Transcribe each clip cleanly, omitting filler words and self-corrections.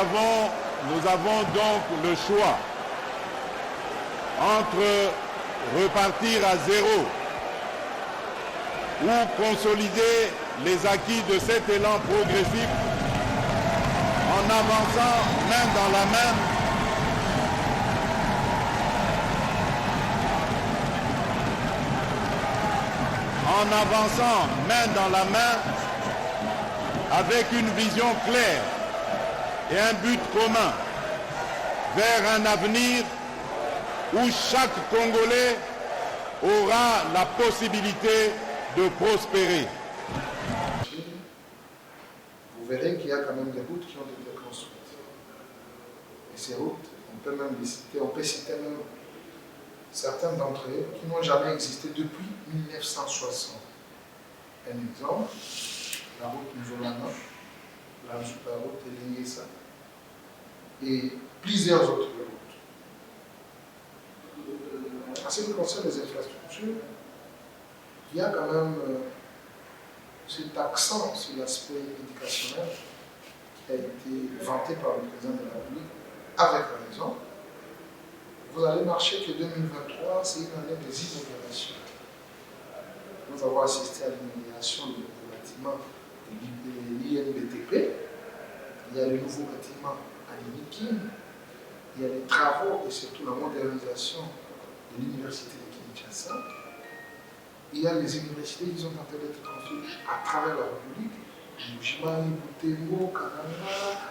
Nous avons donc le choix entre repartir à zéro ou consolider les acquis de cet élan progressif en avançant main dans la main avec une vision claire et un but commun vers un avenir où chaque Congolais aura la possibilité de prospérer. Vous verrez qu'il y a quand même des routes qui ont été construites. Et ces routes, on peut citer même certaines d'entre elles qui n'ont jamais existé depuis 1960. Un exemple, la route Nzolana, la route Elingesa et plusieurs autres routes. En ce qui concerne les infrastructures, il y a quand même cet accent sur l'aspect éducationnel qui a été vanté par le président de la République avec raison. Vous allez marcher que 2023, c'est une année des inaugurations. Nous avons assisté à l'inauguration du bâtiment de l'INBTP. Il y a le nouveau bâtiment à l'INIKIN. Il y a les travaux et surtout la modernisation de l'université de Kinshasa. Il y a les universités qui sont en train d'être construites à travers la République. Mujimani, Butembo, Kananga,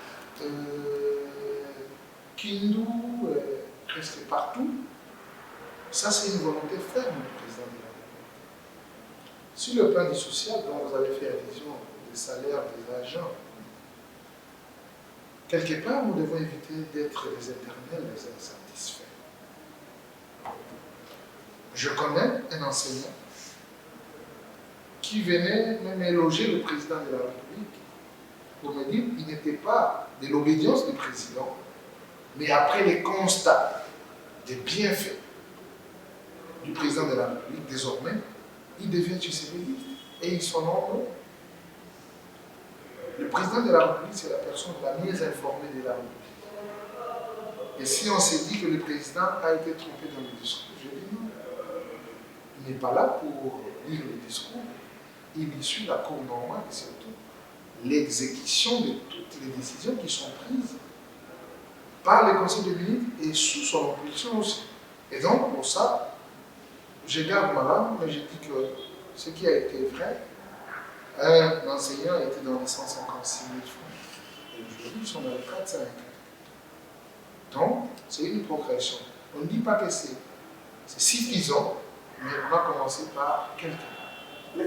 Kindu, presque partout. Ça, c'est une volonté ferme du président de la République. Sur le plan du social, dont vous avez fait allusion des salaires des agents, quelque part, nous devons éviter d'être les éternels, les insatisfaits. Je connais un enseignant qui venait même éloger le président de la République pour me dire qu'il n'était pas de l'obédience du président, mais après les constats des bienfaits du président de la République, désormais, il devient tshisekidiste et ils sont nombreux. Le président de la République, c'est la personne la mieux informée de la République. Et si on s'est dit que le président a été trompé dans le discours, je dis non. Il n'est pas là pour lire le discours. Il suit la cour normale et surtout l'exécution de toutes les décisions qui sont prises par le Conseil des ministres et sous son impulsion aussi. Et donc, pour ça, je garde ma langue, mais je dis que ce qui a été vrai, un enseignant était dans les 156 000 francs. Et aujourd'hui, ils sont dans les 4-5. Donc, c'est une progression. On ne dit pas que c'est suffisant, mais on a commencé par quelqu'un.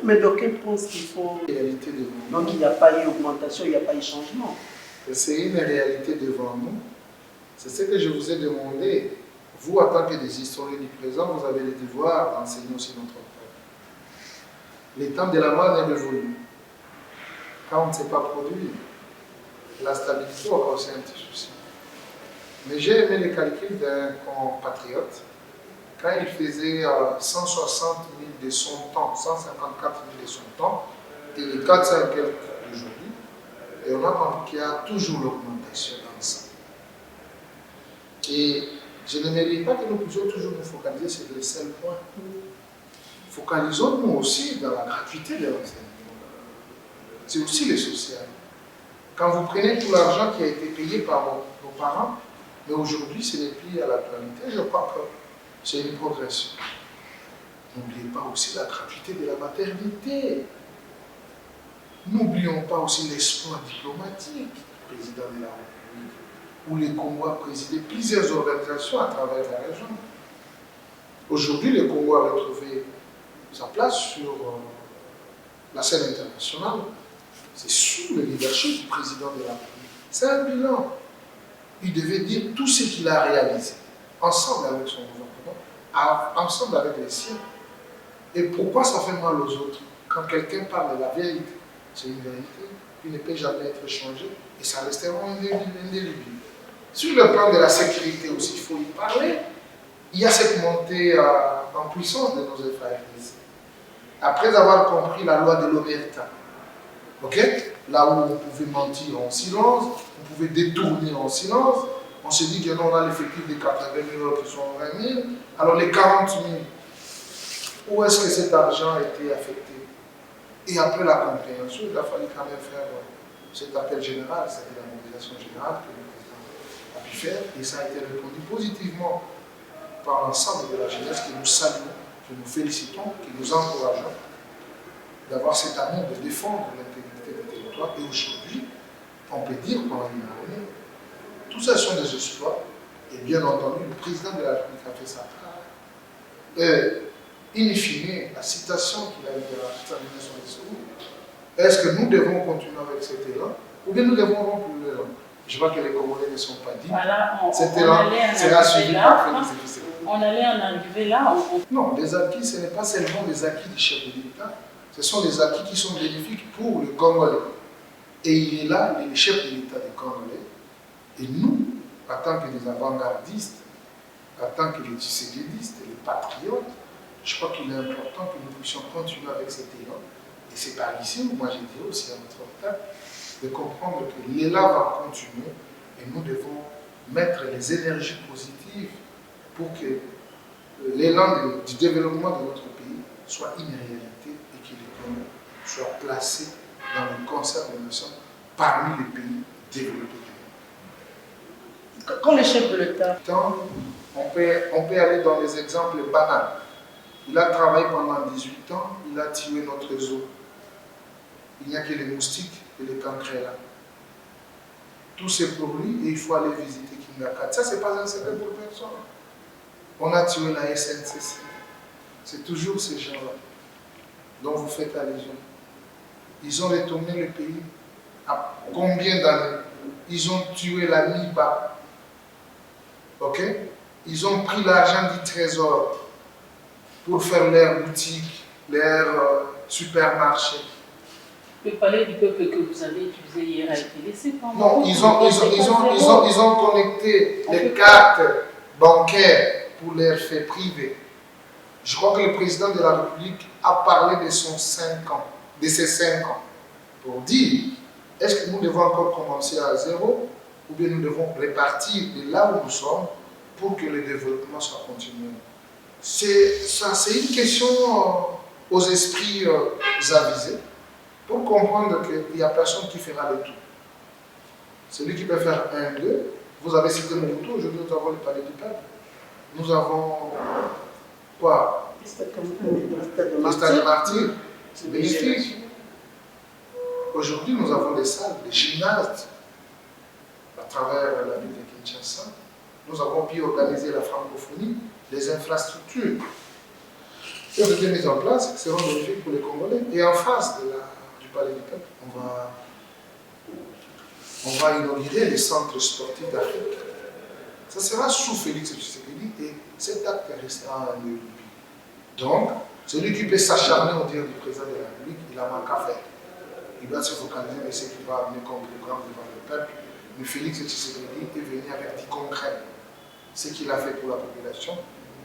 Mais d'aucuns pensent qu'il faut... Réalité devant nous. Donc il n'y a pas eu augmentation, il n'y a pas eu changement. C'est une réalité devant nous. C'est ce que je vous ai demandé. Vous, en tant que des historiens du présent, vous avez le devoir d'enseigner aussi notre peuple. Les temps de la mort est révolu. Quand on ne s'est pas produit, la stabilité va causer un petit souci. Mais j'ai aimé les calculs d'un compatriote. Quand il faisait 160 000 de son temps, 154 000 de son temps, et les 400 quelques aujourd'hui, et on a compris qu'il y a toujours l'augmentation dans ça. Et je ne mérite pas que nous puissions toujours nous focaliser sur les seuls points. Focalisons-nous aussi dans la gratuité de l'enseignement. C'est aussi le social. Quand vous prenez tout l'argent qui a été payé par nos parents, mais aujourd'hui ce n'est plus à l'actualité, je crois que c'est une progression. N'oubliez pas aussi la gratuité de la maternité. N'oublions pas aussi l'exploit diplomatique du président de la République, où le Congo a présidé plusieurs organisations à travers la région. Aujourd'hui, le Congo a retrouvé sa place sur la scène internationale. C'est sous le leadership du président de la République. C'est un bilan. Il devait dire tout ce qu'il a réalisé, ensemble avec son gouvernement, ensemble avec les siens. Et pourquoi ça fait mal aux autres? Quand quelqu'un parle de la vérité, c'est une vérité qui ne peut jamais être changée et ça restera indélébile. Sur le plan de la sécurité aussi, il faut y parler. Il y a cette montée en puissance de nos frères. Après avoir compris la loi de l'Omerta, Ok? Là où on pouvait mentir en silence, on pouvait détourner en silence, on s'est dit que non, on a l'effectif des 80 000 qui sont 20 000. Alors les 40 000, où est-ce que cet argent a été affecté? Et après la compréhension, il a fallu quand même faire cet appel général, c'est-à-dire la mobilisation générale que le président a pu faire, et ça a été répondu positivement par l'ensemble de la jeunesse que nous saluons, que nous félicitons, que nous encourageons d'avoir cet amour de défendre l'intégrité du territoire. Et aujourd'hui, on peut dire pendant une année, tout ça sont des exploits, et bien entendu, le président de la République a fait ça. In fine, la citation qu'il a eu à terminer son discours, est-ce que nous devons continuer avec cet élan ou bien nous devons rompre l'élan? Je vois que les Congolais ne sont pas dits. Voilà, cet élan sera suivi par Félix Tshisekedi. On allait en arriver là. Non, les acquis, ce n'est pas seulement les acquis du chef de l'État, ce sont des acquis qui sont bénéfiques pour le Congolais. Et il est là, il est le chef de l'État des Congolais. Et nous, en tant que des avant-gardistes, en tant que les tshisekidistes, les patriotes, je crois qu'il est important que nous puissions continuer avec cet élan. Et c'est par ici où moi j'ai dit aussi à notre table de comprendre que l'élan va continuer et nous devons mettre les énergies positives pour que l'élan du développement de notre pays soit une réalité et qu'il soit placé dans le concert des nations parmi les pays développés du monde. Quand les chefs de l'État... On peut aller dans les exemples banals. Il a travaillé pendant 18 ans, il a tué notre zoo. Il n'y a que les moustiques et les cancrets là. Tout c'est pour lui et il faut aller visiter Kinga 4. Ça, ce n'est pas un secret pour personne. On a tué la SNCC. C'est toujours ces gens-là dont vous faites allusion. Ils ont retourné le pays à combien d'années? Ils ont tué la MIBA. Ok? Ils ont pris l'argent du trésor pour faire leurs boutiques, leurs supermarchés. Le palais du peuple que vous avez utilisé hier a été laissé pendant... Non, ils ont connecté les cartes bancaires pour leurs faits privés. Je crois que le président de la République a parlé de ses 5 ans, pour dire, est-ce que nous devons encore commencer à zéro ou bien nous devons répartir de là où nous sommes pour que le développement soit continué. C'est une question aux esprits avisés pour comprendre qu'il n'y a personne qui fera le tout. Celui qui peut faire 1, 2, vous avez cité Mobutu, aujourd'hui nous avons le palais du peuple. Nous avons quoi? Le stade des martyrs, c'est bénéfique. Aujourd'hui nous avons des salles, des gymnases à travers la ville de Kinshasa. Nous avons pu organiser la francophonie, les infrastructures qui ont été mises en place seront bénéfiques pour les Congolais. Et en face du palais du peuple, on va inaugurer les centres sportifs d'Afrique. Ça sera sous Félix Tshisekedi et cet acte restera un lieu. Donc, celui qui peut s'acharner au dire du président de la République, il a manqué à faire. Il doit se focaliser sur ce qu'il va amener comme programme devant le peuple. Mais Félix Tshisekedi est venu avec du concret, ce qu'il a fait pour la population,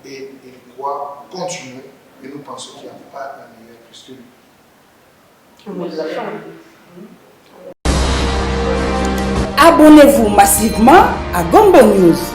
et il doit continuer. Et nous pensons qu'il n'y a pas un meilleur plus que lui. Abonnez-vous massivement à Gombo News.